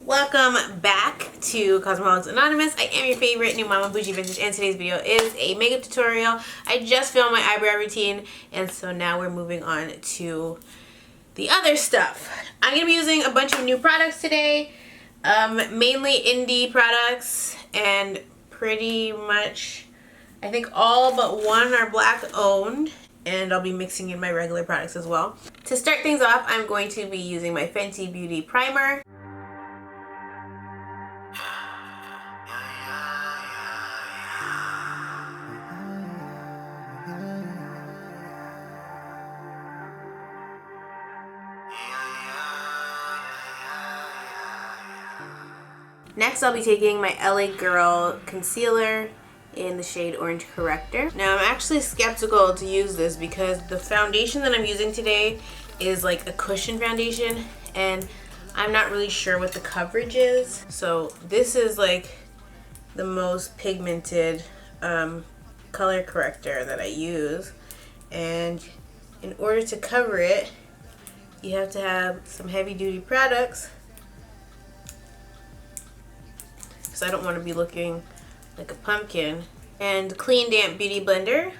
Welcome back to Cosmetics Anonymous. I am your favorite new mama bougie vintage, and today's video is a makeup tutorial. I just filmed my eyebrow routine, and so now we're moving on to the other stuff. I'm gonna be using a bunch of new products today, mainly indie products, and pretty much I think all but one are black owned, and I'll be mixing in my regular products as well. To start things off, I'm going to be using my Fenty Beauty Primer. Next, I'll be taking my LA Girl Concealer in the shade Orange Corrector. Now, I'm actually skeptical to use this because the foundation that I'm using today is like a cushion foundation, and I'm not really sure what the coverage is. So this is like the most pigmented color corrector that I use, and in order to cover it, you have to have some heavy-duty products. So I don't want to be looking like a pumpkin. And Clean Damp Beauty Blender.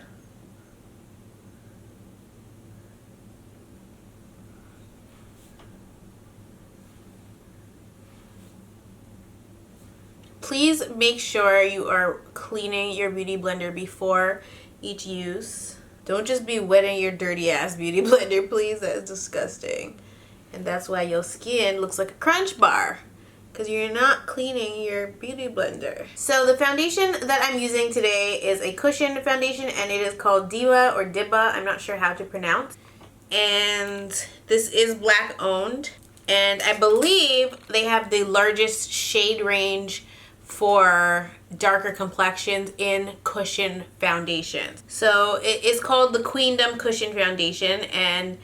Please make sure you are cleaning your beauty blender before each use. Don't just be wetting your dirty ass beauty blender, please. That is disgusting. And that's why your skin looks like a crunch bar, because you're not cleaning your beauty blender. So the foundation that I'm using today is a cushion foundation, and it is called Diva or Dibba. I'm not sure how to pronounce. And this is black owned. And I believe they have the largest shade range for darker complexions in cushion foundations. So it is called the Queendom Cushion Foundation, and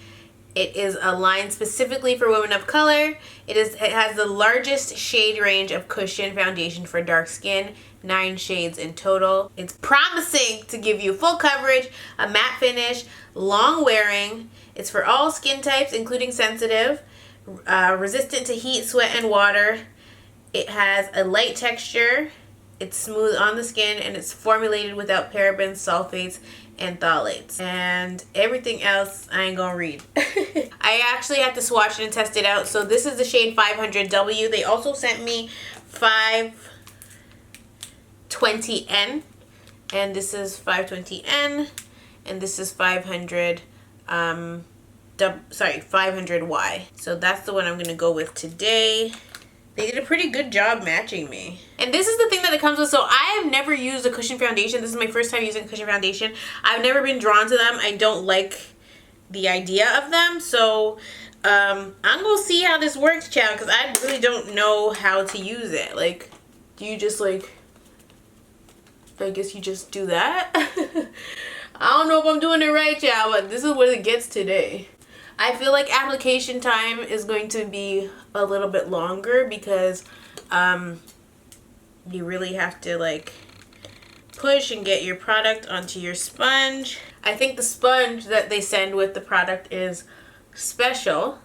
it is a line specifically for women of color. It has the largest shade range of cushion foundation for dark skin, 9 shades in total. It's promising to give you full coverage, a matte finish, long wearing. It's for all skin types, including sensitive, resistant to heat, sweat, and water. It has a light texture. It's smooth on the skin, and it's formulated without parabens, sulfates, and phthalates, and everything else I ain't gonna read. I actually had to swatch it and test it out. So this is the shade 500W. They also sent me 520N, and this is 520N, and this is 500Y. So that's the one I'm gonna go with today. They did a pretty good job matching me. And this is the thing that it comes with. So I have never used a cushion foundation. This is my first time using a cushion foundation. I've never been drawn to them. I don't like the idea of them. So I'm going to see how this works, child, because I really don't know how to use it. Like, do you just like, I guess you just do that? I don't know if I'm doing it right, child, but this is what it gets today. I feel like application time is going to be a little bit longer because you really have to like push and get your product onto your sponge. I think the sponge that they send with the product is special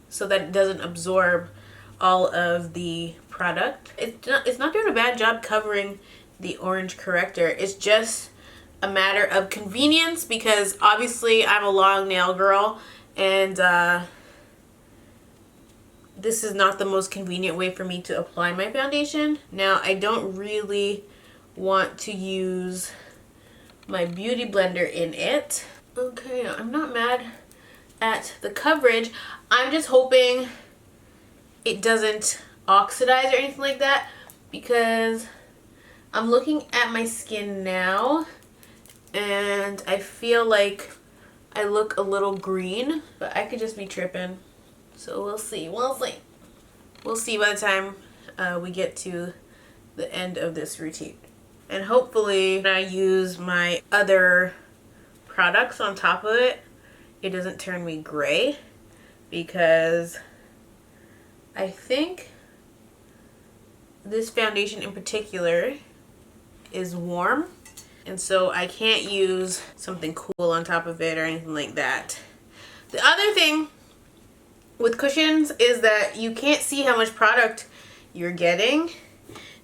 so that it doesn't absorb all of the product. It's not doing a bad job covering the orange corrector. It's just a matter of convenience because obviously I'm a long nail girl, and this is not the most convenient way for me to apply my foundation. Now, I don't really want to use my beauty blender in it. Okay, I'm not mad at the coverage. I'm just hoping it doesn't oxidize or anything like that, because I'm looking at my skin now and I feel like I look a little green, but I could just be tripping. So we'll see. We'll see by the time we get to the end of this routine. And hopefully when I use my other products on top of it, it doesn't turn me gray, because I think this foundation in particular is warm. And so I can't use something cool on top of it or anything like that. The other thing with cushions is that you can't see how much product you're getting.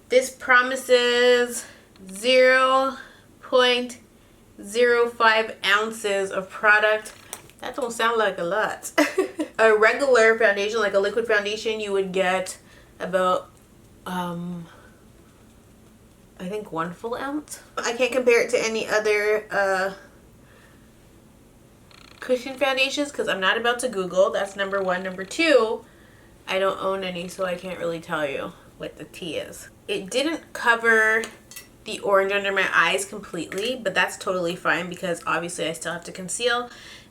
This promises 0.05 ounces of product. That don't sound like a lot. A regular foundation, like a liquid foundation, you would get about I think 1 full ounce. I can't compare it to any other cushion foundations because I'm not about to Google. That's number one. Number two, I don't own any, so I can't really tell you what the tea is. It didn't cover the orange under my eyes completely, but that's totally fine because obviously I still have to conceal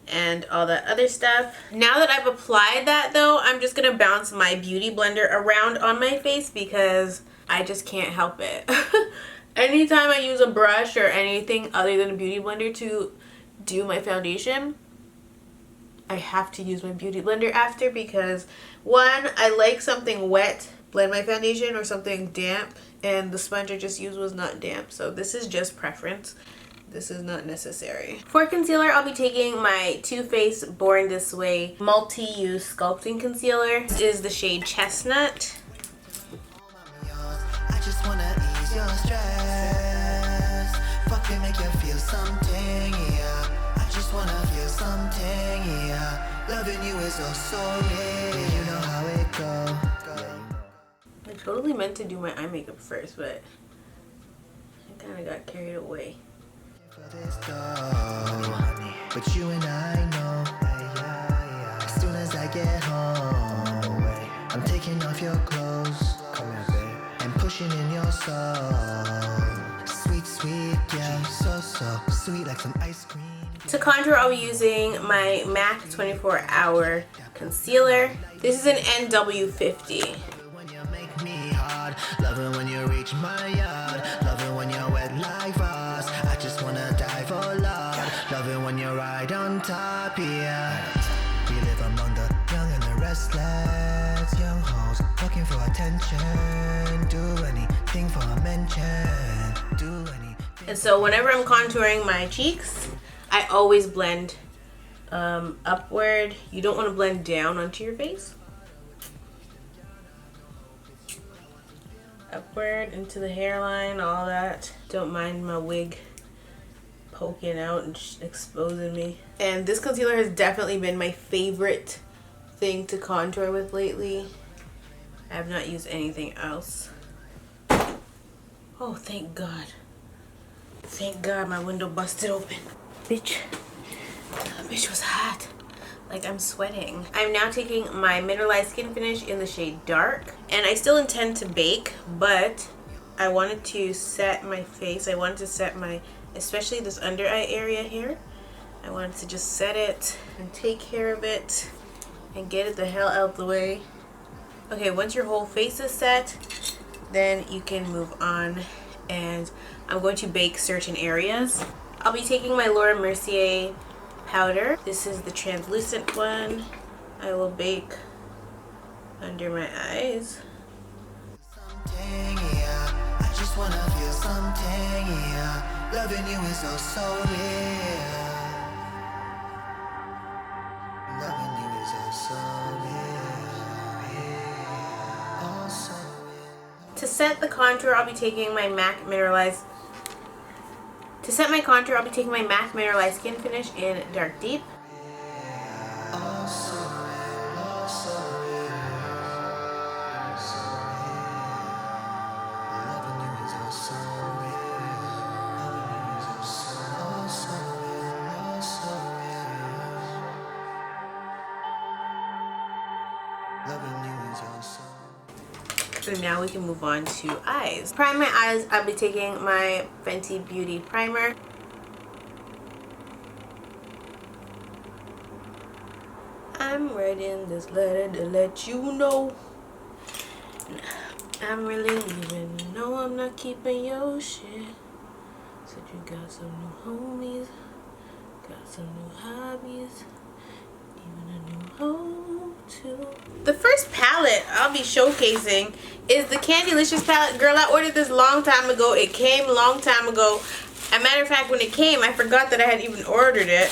and all that other stuff. Now that I've applied that though, I'm just gonna bounce my beauty blender around on my face because I just can't help it. Anytime I use a brush or anything other than a beauty blender to do my foundation, I have to use my beauty blender after because one, I like something wet, blend my foundation, or something damp, and the sponge I just used was not damp, so this is just preference. This is not necessary. For concealer, I'll be taking my Too Faced Born This Way Multi-Use Sculpting Concealer. This is the shade Chestnut. I just wanna ease your stress. Fucking make you feel something, yeah. I just wanna feel something, yeah. Loving you is so real. You know how it goes. I totally meant to do my eye makeup first, but I kind of got carried away. But you and I know, as soon as I get home, I'm taking off your clothes, and pushing in your soul. Sweet, sweet, yeah, so sweet like some ice cream. To contour, I'll be using my MAC 24 Hour Concealer. This is an NW50. Love it when you reach my yard. Love it when you're wet like frost. I just wanna dive a lot. Love it when you're right on top, yeah. We live among the young and the restless. Young hoes looking for attention. Do anything for a mention. Do anything. And so whenever I'm contouring my cheeks, I always blend upward. You don't want to blend down onto your face. Upward into the hairline, all that. Don't mind my wig poking out and exposing me. And this concealer has definitely been my favorite thing to contour with lately. I have not used anything else. Oh, thank God. Thank God my window busted open. Bitch was hot. Like I'm sweating. I'm now taking my mineralized skin finish in the shade Dark, and I still intend to bake, but I wanted to set my face. I wanted to set my, especially this under eye area here. I wanted to just set it and take care of it and get it the hell out of the way. Okay, once your whole face is set, then you can move on, and I'm going to bake certain areas. I'll be taking my Laura Mercier powder. This is the translucent one. I will bake under my eyes. Something, yeah. I just wanna feel something, yeah. Loving you is so real. Loving you is so real. To set the contour, I'll be taking my MAC mineralized. To set my contour, I'll be taking my MAC mineralized skin finish in Dark Deep. So now we can move on to eyes. To prime my eyes, I'll be taking my Fenty Beauty Primer. I'm writing this letter to let you know I'm really leaving. No, I'm not keeping your shit. Said you got some new homies, got some new hobbies, even a new home too. The first palette I'll be showcasing is the Candylicious palette. Girl, I ordered this long time ago. It came long time ago. As a matter of fact, when it came, I forgot that I had even ordered it.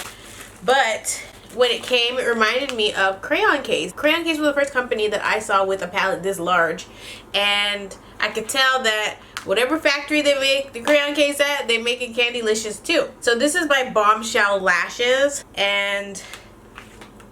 But when it came, it reminded me of Crayon Case. Crayon Case was the first company that I saw with a palette this large, and I could tell that whatever factory they make the Crayon Case at, they make it Candylicious too. So this is by Bombshell Lashes, and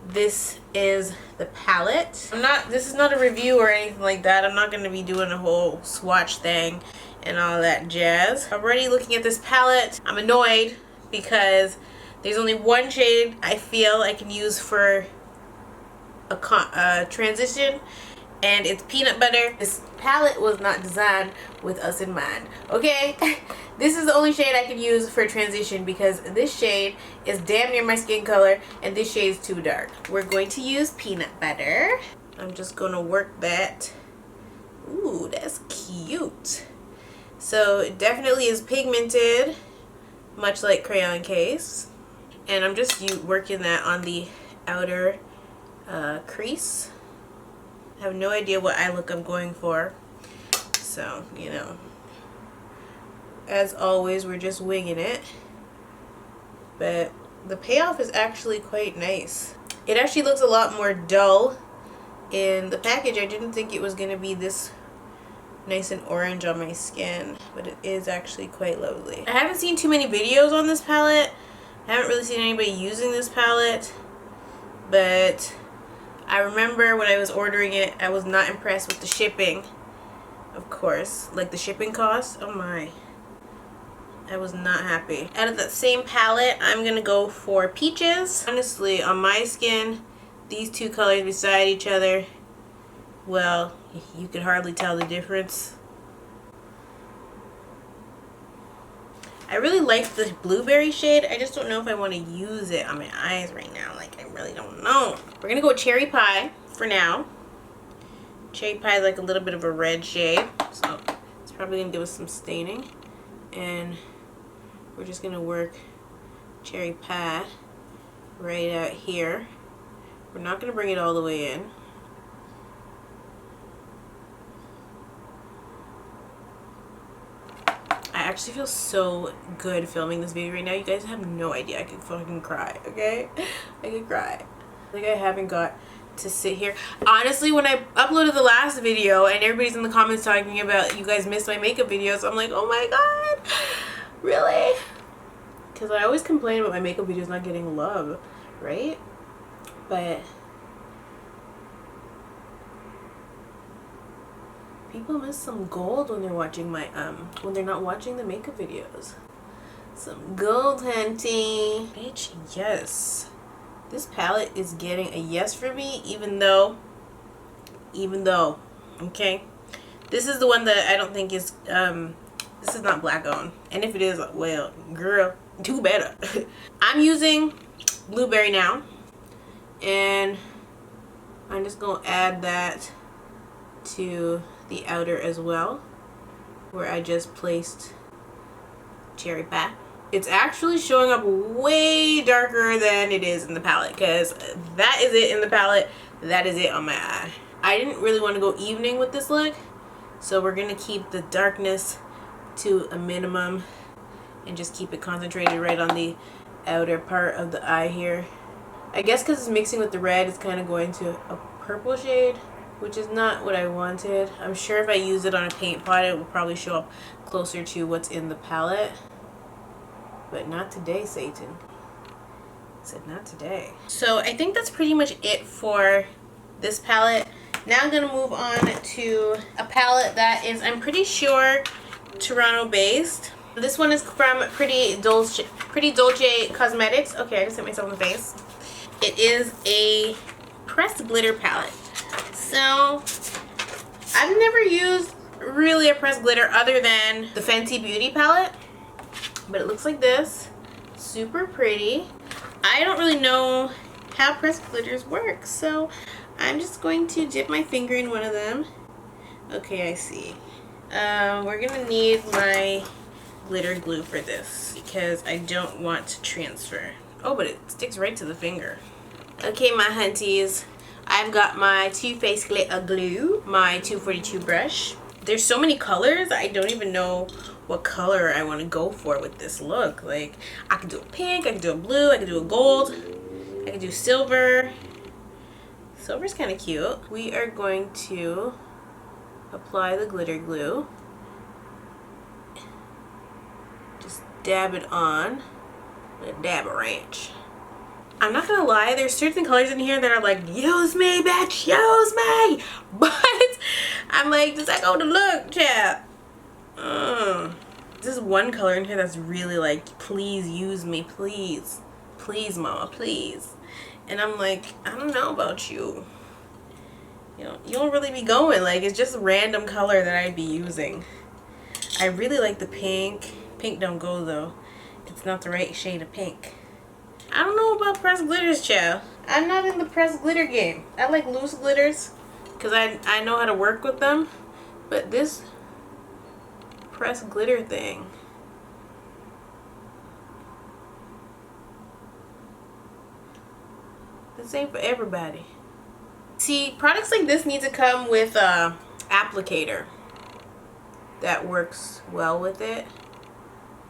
this is the palette. This is not a review or anything like that. I'm not going to be doing a whole swatch thing and all that jazz. Already looking at this palette, I'm annoyed because there's only one shade I feel I can use for a transition, and it's Peanut Butter. This palette was not designed with us in mind, okay? This is the only shade I can use for transition because this shade is damn near my skin color and this shade is too dark. We're going to use Peanut Butter. I'm just gonna work that. Ooh, that's cute. So it definitely is pigmented, much like Crayon Case. And I'm just working that on the outer crease. I have no idea what eye look I'm going for. So, you know, as always, we're just winging it. But the payoff is actually quite nice. It actually looks a lot more dull in the package. I didn't think it was going to be this nice and orange on my skin, but it is actually quite lovely. I haven't seen too many videos on this palette. I haven't really seen anybody using this palette, but I remember when I was ordering it, I was not impressed with the shipping, of course. Like the shipping cost, oh my. I was not happy. Out of that same palette, I'm going to go for Peaches. Honestly, on my skin, these two colors beside each other, well, you could hardly tell the difference. I really like the blueberry shade. I just don't know if I want to use it on my eyes right now. Like, I really don't know. We're going to go with Cherry Pie for now. Cherry Pie is like a little bit of a red shade, so it's probably going to give us some staining. And we're just going to work Cherry Pie right out here. We're not going to bring it all the way in. I actually feel so good filming this video right now. You guys have no idea. I could fucking cry, okay? I could cry. Like, I haven't got to sit here. Honestly, when I uploaded the last video and everybody's in the comments talking about you guys missed my makeup videos, I'm like, oh my god, really? Because I always complain about my makeup videos not getting love, right? But people miss some gold when they're watching my when they're not watching the makeup videos. Some gold, hunty. Bitch, yes. This palette is getting a yes for me, even though, okay? This is the one that I don't think is, this is not black owned. And if it is, well, girl, do better. I'm using Blueberry now. And I'm just gonna add that to the outer as well, where I just placed Cherry Pie. It's actually showing up way darker than it is in the palette, because that is it in the palette, that is it on my eye. I didn't really want to go evening with this look, so we're gonna keep the darkness to a minimum and just keep it concentrated right on the outer part of the eye here. I guess because it's mixing with the red, it's kind of going to a purple shade, which is not what I wanted. I'm sure if I use it on a paint pot, it will probably show up closer to what's in the palette. But not today, Satan. I said not today. So I think that's pretty much it for this palette. Now I'm going to move on to a palette that is, I'm pretty sure, Toronto based. This one is from Pretty Dolce Cosmetics. Okay, I just hit myself in the face. It is a pressed glitter palette. So I've never used really a pressed glitter other than the Fenty Beauty palette. But it looks like this. Super pretty. I don't really know how pressed glitters work, so I'm just going to dip my finger in one of them. Okay, I see. We're gonna need my glitter glue for this because I don't want to transfer. Oh, but it sticks right to the finger. Okay, my hunties, I've got my Too Faced glitter glue, my 242 brush. There's so many colors, I don't even know what color I want to go for with this look. Like, I could do a pink, I could do a blue, I could do a gold. I can do silver. Silver's kind of cute. We are going to apply the glitter glue. Just dab it on. A dab of ranch. I'm not gonna lie, there's certain colors in here that are like, use me, bitch, use me! But I'm like, does that go to look, chap? There's one color in here that's really like, please use me, please. Please, mama, please. And I'm like, I don't know about you. You know, you don't really be going. Like, it's just a random color that I'd be using. I really like the pink. Pink don't go, though. It's not the right shade of pink. I don't know about pressed glitters, child. I'm not in the pressed glitter game. I like loose glitters because I know how to work with them. But this pressed glitter thing, this ain't for everybody. See, products like this need to come with a applicator that works well with it,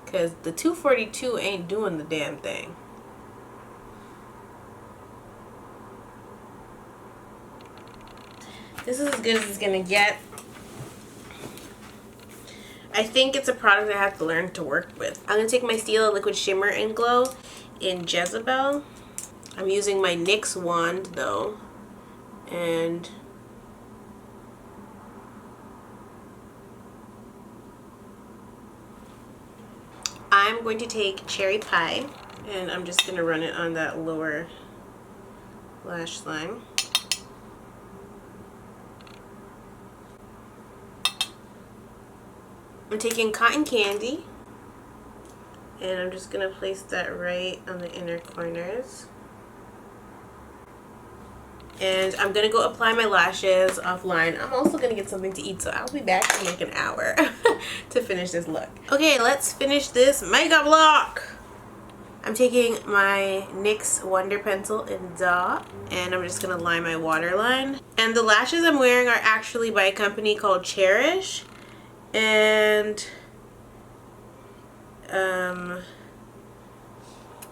because the 242 ain't doing the damn thing. This is as good as it's gonna get. I think it's a product I have to learn to work with. I'm gonna take my Stila Liquid Shimmer and Glow in Jezebel. I'm using my NYX wand though, and I'm going to take Cherry Pie, and I'm just gonna run it on that lower lash line. I'm taking Cotton Candy, and I'm just going to place that right on the inner corners. And I'm going to go apply my lashes offline. I'm also going to get something to eat, so I'll be back in like an hour to finish this look. Okay, let's finish this makeup look. I'm taking my NYX Wonder Pencil in Dot, and I'm just going to line my waterline. And the lashes I'm wearing are actually by a company called Cherish. And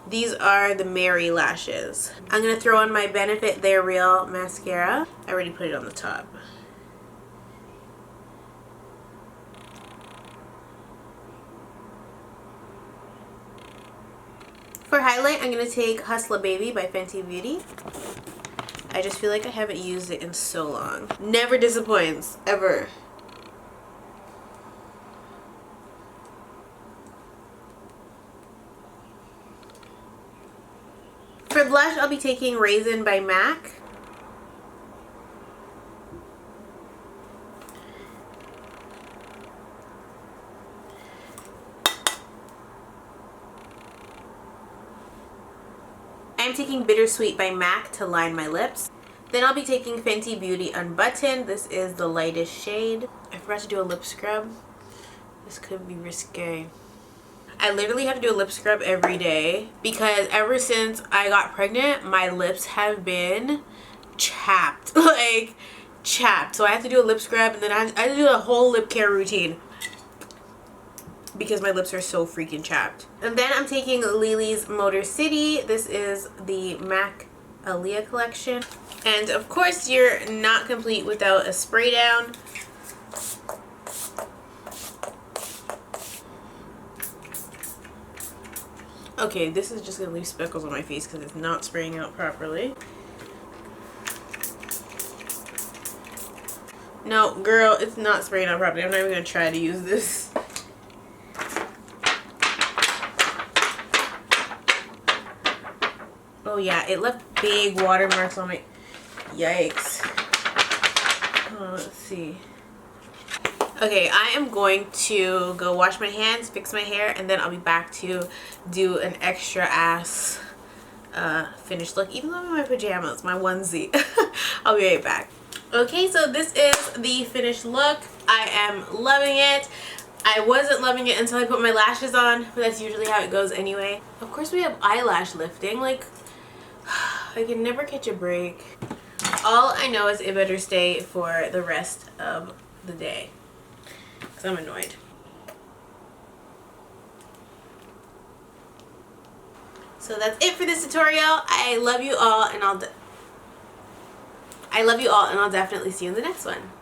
these are the Mary lashes. I'm gonna throw on my Benefit They're Real mascara. I already put it on the top. For highlight, I'm gonna take Hustler Baby by Fenty Beauty. I just feel like I haven't used it in so long. Never disappoints, ever. For blush, I'll be taking Raisin by MAC. I'm taking Bittersweet by MAC to line my lips. Then I'll be taking Fenty Beauty Unbuttoned. This is the lightest shade. I forgot to do a lip scrub. This could be risque. I literally have to do a lip scrub every day because ever since I got pregnant, my lips have been chapped. Like, chapped. So I have to do a lip scrub, and then I have to do a whole lip care routine because my lips are so freaking chapped. And then I'm taking LILI'S Motor City. This is the MAC AALIYAH collection. And of course, you're not complete without a spray down. Okay, this is just going to leave speckles on my face because it's not spraying out properly. No, girl, it's not spraying out properly. I'm not even going to try to use this. Oh yeah, it left big watermarks on my... Yikes. Oh, let's see. Okay, I am going to go wash my hands, fix my hair, and then I'll be back to do an extra ass finished look, even though I'm in my pajamas, my onesie. I'll be right back. Okay, so this is the finished look. I am loving it. I wasn't loving it until I put my lashes on, but that's usually how it goes anyway. Of course, we have eyelash lifting. Like, I can never catch a break. All I know is it better stay for the rest of the day. I'm annoyed. So that's it for this tutorial. I love you all, and I'll definitely see you in the next one.